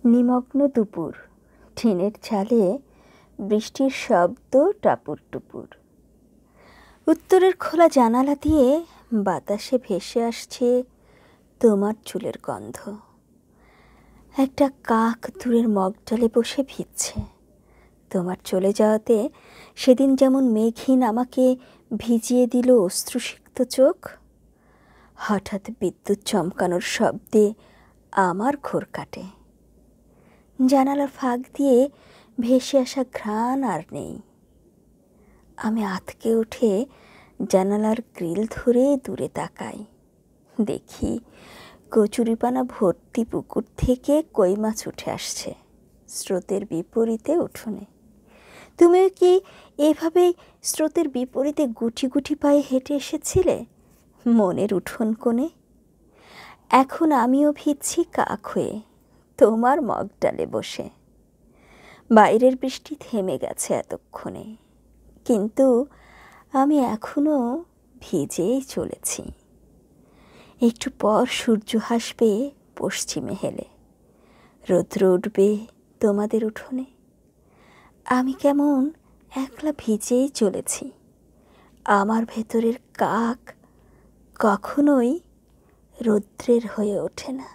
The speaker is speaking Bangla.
নিমগ্ন দুপুর, টিনের চালে বৃষ্টির শব্দ টাপুর টুপুর। উত্তরের খোলা জানালা দিয়ে বাতাসে ভেসে আসছে তোমার চুলের গন্ধ। একটা কাক দূরের মগডালে বসে ভিজছে। তোমার চলে যাওয়াতে সেদিন যেমন মেঘহীন আমাকে ভিজিয়ে দিল অশ্রুসিক্ত চোখ, হঠাৎ বিদ্যুৎ চমকানোর শব্দে আমার ঘোর কাটে। জানালার ফাঁক দিয়ে ভেসে আসা ঘ্রাণ আর নেই। আমি আঁতকে উঠে জানালার গ্রিল ধরে দূরে তাকাই। দেখি কচুরিপানা ভর্তি পুকুর থেকে কই মাছ উঠে আসছে স্রোতের বিপরীতে উঠোনে। তুমিও কি এভাবেই স্রোতের বিপরীতে গুটি গুটি পায়ে হেঁটে এসেছিলে মনের উঠোন কোণে? এখন আমিও ভিজছি কাক হয়ে তোমার মগডালে বসে। বাইরের বৃষ্টি থেমে গেছে এতক্ষণে, কিন্তু আমি এখনো ভিজেই চলেছি। একটু পর সূর্য হাসবে পশ্চিমে হেলে, রৌদ্র উঠবে তোমাদের উঠোনে। আমি কেমন একলা ভিজেই চলেছি। আমার ভেতরের কাক কখনোই রৌদ্রের হয়ে ওঠে না।